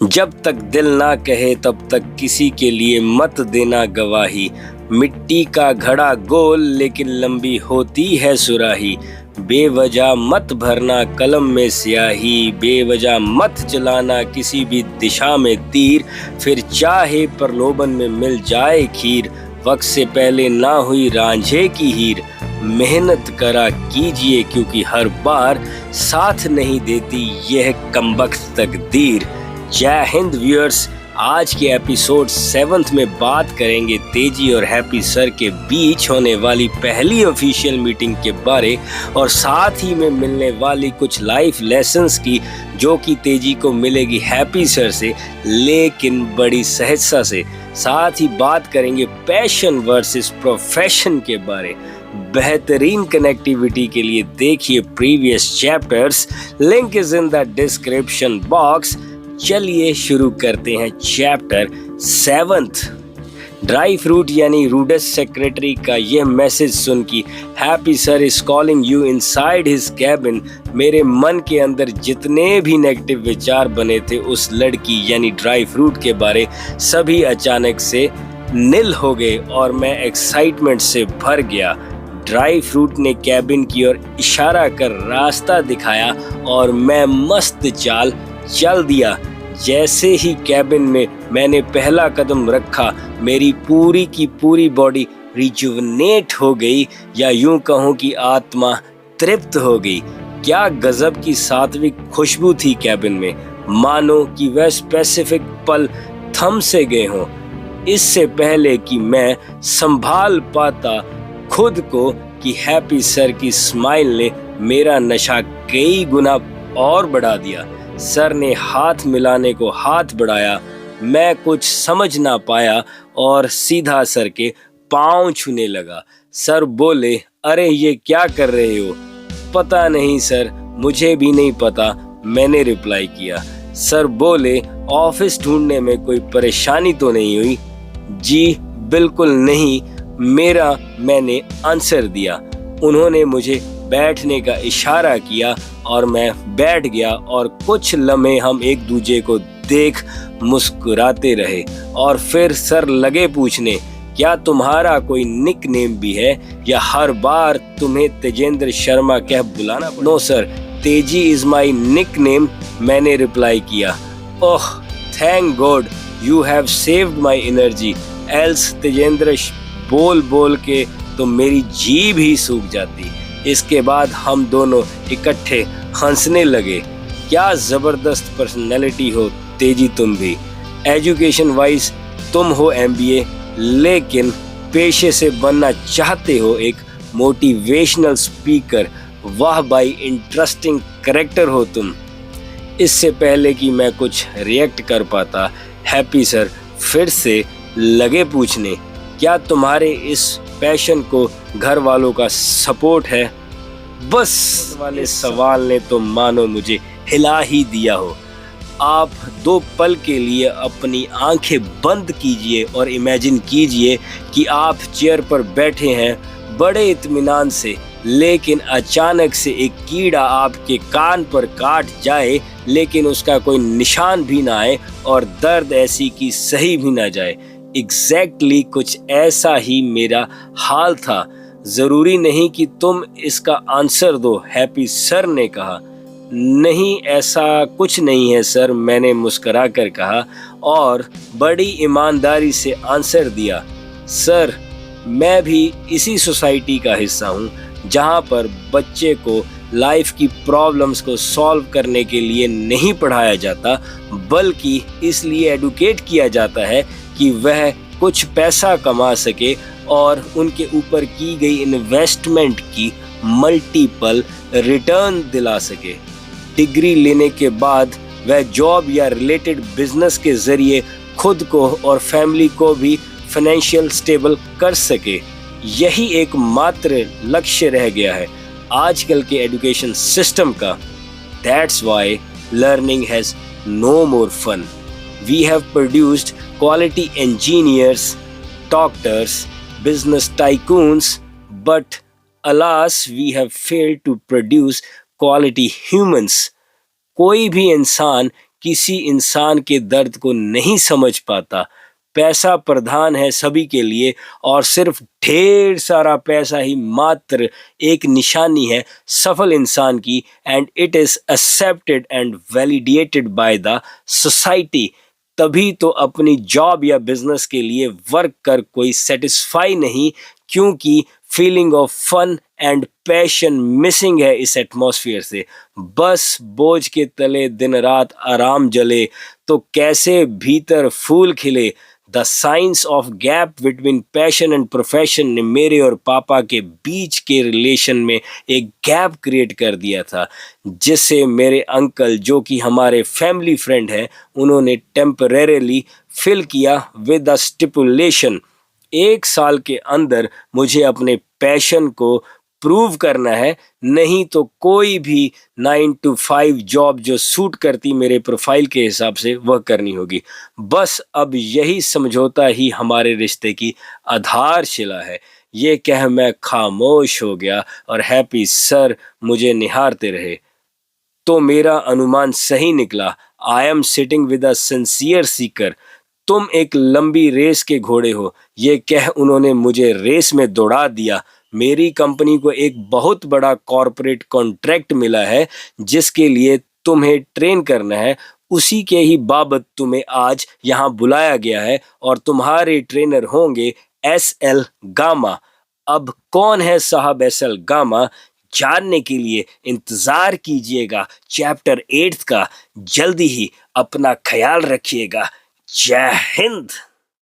जब तक दिल ना कहे तब तक किसी के लिए मत देना गवाही। मिट्टी का घड़ा गोल लेकिन लंबी होती है सुराही। बेवजह मत भरना कलम में स्याही, बेवजह मत चलाना किसी भी दिशा में तीर। फिर चाहे प्रलोभन में मिल जाए खीर, वक्त से पहले ना हुई रांझे की हीर। मेहनत करा कीजिए क्योंकि हर बार साथ नहीं देती यह कमबख्त तकदीर। जय हिंद व्यूअर्स, आज के एपिसोड 7 में बात करेंगे तेजी और हैप्पी सर के बीच होने वाली पहली ऑफिशियल मीटिंग के बारे और साथ ही में मिलने वाली कुछ लाइफ लेसन्स की, जो कि तेजी को मिलेगी हैप्पी सर से लेकिन बड़ी सहजता से। साथ ही बात करेंगे पैशन वर्सेस प्रोफेशन के बारे। बेहतरीन कनेक्टिविटी के लिए देखिए previous chapters, link is in the description box. चलिए शुरू करते हैं चैप्टर 7। ड्राई फ्रूट यानी रूडेस्ट सेक्रेटरी का यह मैसेज सुन कि happy sir is calling you inside his cabin, मेरे मन के अंदर जितने भी नेगेटिव विचार बने थे उस लड़की यानी ड्राई फ्रूट के बारे, सभी अचानक से निल हो गए और मैं एक्साइटमेंट से भर गया। ड्राई फ्रूट ने कैबिन की ओर इशारा कर रास्ता दिखाया और मैं मस्त चाल चल दिया। जैसे ही कैबिन में मैंने पहला कदम रखा, मेरी पूरी की पूरी बॉडी रिजुवनेट हो गई, या यूं कहूं कि आत्मा तृप्त हो गई। क्या गजब की सात्विक खुशबू थी कैबिन में, मानो कि वह स्पेसिफिक पल थम से गए हों। इससे पहले कि मैं संभाल पाता खुद को कि हैप्पी सर की स्माइल ने मेरा नशा कई गुना और बढ़ा दिया। सर ने हाथ मिलाने को हाथ बढ़ाया, मैं कुछ समझ ना पाया और सीधा सर के पांव छूने लगा। सर बोले, अरे ये क्या कर रहे हो? पता नहीं सर, मुझे भी नहीं पता, मैंने रिप्लाई किया। सर बोले, ऑफिस ढूंढने में कोई परेशानी तो नहीं हुई? जी बिल्कुल नहीं, मैंने आंसर दिया। उन्होंने मुझे बैठने का इशारा किया और मैं बैठ गया और कुछ लम्हे हम एक दूजे को देख मुस्कुराते रहे। और फिर सर लगे पूछने, क्या तुम्हारा कोई निक नेम भी है या हर बार तुम्हें तेजेंद्र शर्मा कह बुलाना? नो सर, तेजी इज माई निक नेम, मैंने रिप्लाई किया। Oh thank God you have saved my energy, else Tejendra बोल बोल के तो मेरी जीभ ही सूख जाती। इसके बाद हम दोनों इकट्ठे हंसने लगे। क्या जबरदस्त पर्सनैलिटी हो तेजी, तुम भी। एजुकेशन वाइज तुम हो MBA, लेकिन पेशे से बनना चाहते हो एक मोटिवेशनल स्पीकर। वाह भाई, इंटरेस्टिंग कैरेक्टर हो तुम। इससे पहले कि मैं कुछ रिएक्ट कर पाता, हैप्पी सर फिर से लगे पूछने, क्या तुम्हारे इस पैशन को घर वालों का सपोर्ट है? बस वाले सवाल ने तो मानो मुझे हिला ही दिया हो। आप 2 पल के लिए अपनी आंखें बंद कीजिए और इमेजिन कीजिए कि आप चेयर पर बैठे हैं बड़े इत्मीनान से, लेकिन अचानक से एक कीड़ा आपके कान पर काट जाए लेकिन उसका कोई निशान भी ना आए और दर्द ऐसी कि सही भी ना जाए। एग्जैक्टली कुछ ऐसा ही मेरा हाल था। जरूरी नहीं कि तुम इसका आंसर दो, हैप्पी सर ने कहा। नहीं, ऐसा कुछ नहीं है सर, मैंने मुस्कुरा कर कहा और बड़ी ईमानदारी से आंसर दिया। सर, मैं भी इसी सोसाइटी का हिस्सा हूँ जहाँ पर बच्चे को लाइफ की प्रॉब्लम्स को सॉल्व करने के लिए नहीं पढ़ाया जाता, बल्कि इसलिए एडुकेट किया जाता है कि वह कुछ पैसा कमा सके और उनके ऊपर की गई इन्वेस्टमेंट की मल्टीपल रिटर्न दिला सके। डिग्री लेने के बाद वह जॉब या रिलेटेड बिजनेस के जरिए खुद को और फैमिली को भी फाइनेंशियल स्टेबल कर सके। यही एकमात्र लक्ष्य रह गया है आजकल के एजुकेशन सिस्टम का। That's why learning has no more fun. We have produced quality engineers, doctors, business tycoons, but alas we have failed to produce quality humans. कोई भी इंसान किसी इंसान के दर्द को नहीं समझ पाता। पैसा प्रधान है सभी के लिए और सिर्फ ढेर सारा पैसा ही मात्र एक निशानी है सफल इंसान की, and it is accepted and validated by the society. तभी तो अपनी जॉब या बिजनेस के लिए वर्क कर कोई सेटिस्फाई नहीं, क्योंकि feeling of fun and passion missing है इस एटमॉस्फेयर से। बस बोझ के तले दिन रात आराम जले तो कैसे भीतर फूल खिले। The science of gap between passion and profession ने मेरे और पापा के बीच के रिलेशन में एक गैप क्रिएट कर दिया था, जिससे मेरे अंकल, जो कि हमारे फैमिली फ्रेंड हैं, उन्होंने टेम्परेरीली फिल किया विद द स्टिपुलेशन 1 साल के अंदर मुझे अपने पैशन को प्रूव करना है, नहीं तो कोई भी 9 to 5 जॉब जो सूट करती मेरे प्रोफाइल के हिसाब से वह करनी होगी। बस अब यही समझौता ही हमारे रिश्ते की आधारशिला है। ये कह मैं खामोश हो गया और हैप्पी सर मुझे निहारते रहे। तो मेरा अनुमान सही निकला। I am sitting with a sincere Sikar. तुम एक लंबी रेस के घोड़े हो। ये कह उन्होंने मुझे रेस में दौड़ा दिया। मेरी कंपनी को एक बहुत बड़ा कॉरपोरेट कॉन्ट्रैक्ट मिला है जिसके लिए तुम्हें ट्रेन करना है। उसी के ही बाबत तुम्हें आज यहाँ बुलाया गया है और तुम्हारे ट्रेनर होंगे एस.एल. गामा। अब कौन है साहब एस.एल. गामा, जानने के लिए इंतजार कीजिएगा चैप्टर 8 का। जल्दी ही। अपना ख्याल रखिएगा। जय हिंद।